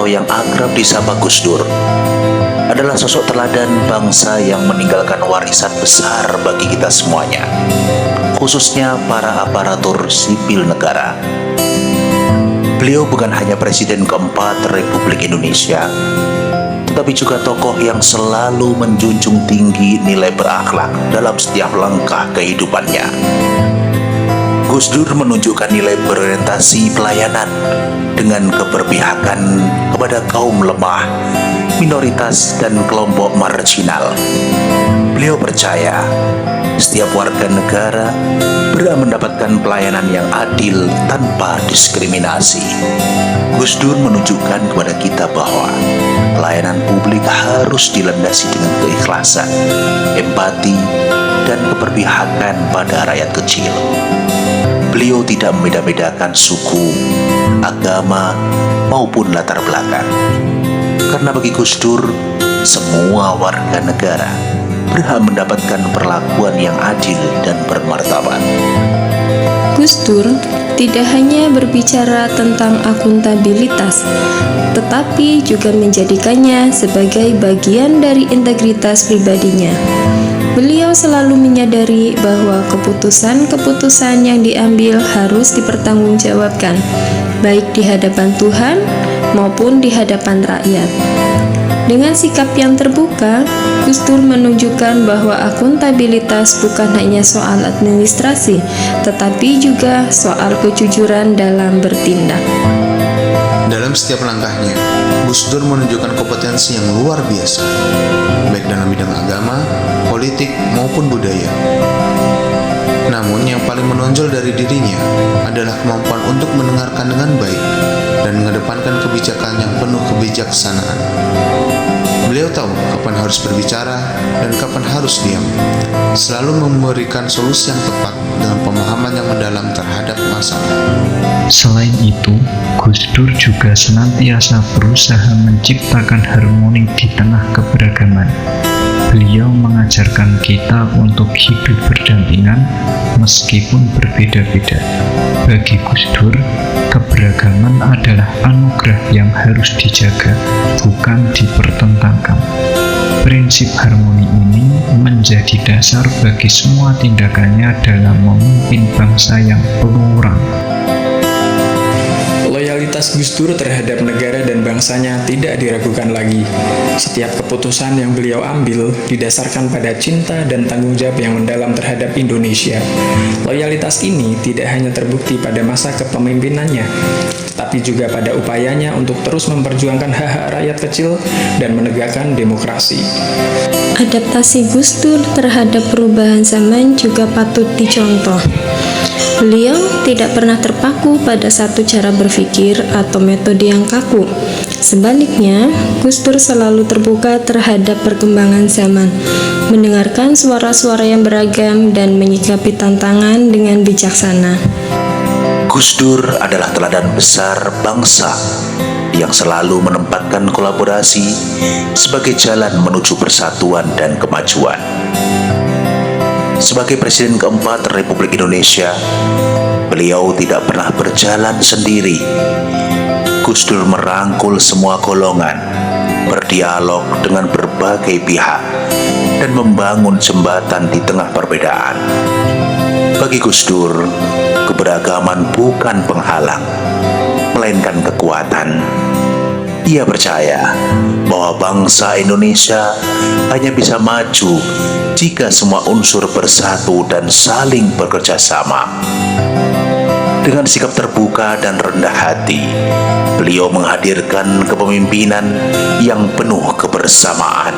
yang akrab disapa Gus Dur, adalah sosok teladan bangsa yang meninggalkan warisan besar bagi kita semuanya, khususnya para aparatur sipil negara. Beliau bukan hanya Presiden keempat Republik Indonesia, tetapi juga tokoh yang selalu menjunjung tinggi nilai berakhlak dalam setiap langkah kehidupannya. Gus Dur menunjukkan nilai berorientasi pelayanan dengan keberpihakan kepada kaum lemah, minoritas, dan kelompok marginal. Beliau percaya setiap warga negara berhak mendapatkan pelayanan yang adil tanpa diskriminasi. Gus Dur menunjukkan kepada kita bahwa pelayanan publik harus dilandasi dengan keikhlasan, empati, dan keberpihakan pada rakyat kecil. Beliau tidak membeda-bedakan suku, agama, maupun latar belakang. Karena bagi Gus Dur, semua warga negara berhak mendapatkan perlakuan yang adil dan bermartabat. Gus Dur tidak hanya berbicara tentang akuntabilitas, tetapi juga menjadikannya sebagai bagian dari integritas pribadinya. Beliau selalu menyadari bahwa keputusan-keputusan yang diambil harus dipertanggungjawabkan, baik di hadapan Tuhan maupun di hadapan rakyat. Dengan sikap yang terbuka, Gus Dur menunjukkan bahwa akuntabilitas bukan hanya soal administrasi, tetapi juga soal kejujuran dalam bertindak. Dalam setiap langkahnya, Gus Dur menunjukkan kompetensi yang luar biasa, baik dalam bidang agama, politik, maupun budaya. Namun yang paling menonjol dari dirinya adalah kemampuan untuk mendengarkan dengan baik dan mengedepankan kebijakan yang penuh kebijaksanaan. Beliau tahu kapan harus berbicara dan kapan harus diam, selalu memberikan solusi yang tepat dengan pemahaman yang mendalam terhadap masalah. Selain itu, Gus Dur juga senantiasa berusaha menciptakan harmoni di tengah keberagaman. Beliau mengajarkan kita untuk hidup berdampingan meskipun berbeda-beda. Bagi Gus Dur, keberagaman adalah anugerah yang harus dijaga, bukan dipertentangkan. Prinsip harmoni ini menjadi dasar bagi semua tindakannya dalam memimpin bangsa yang plural. Loyalitas Gus Dur terhadap negara dan bangsanya tidak diragukan lagi. Setiap keputusan yang beliau ambil didasarkan pada cinta dan tanggung jawab yang mendalam terhadap Indonesia. Loyalitas ini tidak hanya terbukti pada masa kepemimpinannya, tetapi juga pada upayanya untuk terus memperjuangkan hak-hak rakyat kecil dan menegakkan demokrasi. Adaptasi Gus Dur terhadap perubahan zaman juga patut dicontoh. Beliau tidak pernah terpaku pada satu cara berpikir atau metode yang kaku. Sebaliknya, Gus Dur selalu terbuka terhadap perkembangan zaman, mendengarkan suara-suara yang beragam dan menyikapi tantangan dengan bijaksana. Gus Dur adalah teladan besar bangsa yang selalu menempatkan kolaborasi sebagai jalan menuju persatuan dan kemajuan. Sebagai Presiden keempat Republik Indonesia, beliau tidak pernah berjalan sendiri. Gus Dur merangkul semua golongan, berdialog dengan berbagai pihak, dan membangun jembatan di tengah perbedaan. Bagi Gus Dur, keberagaman bukan penghalang, melainkan kekuatan. Ia percaya bahwa bangsa Indonesia hanya bisa maju jika semua unsur bersatu dan saling bekerja sama. Dengan sikap terbuka dan rendah hati, beliau menghadirkan kepemimpinan yang penuh kebersamaan.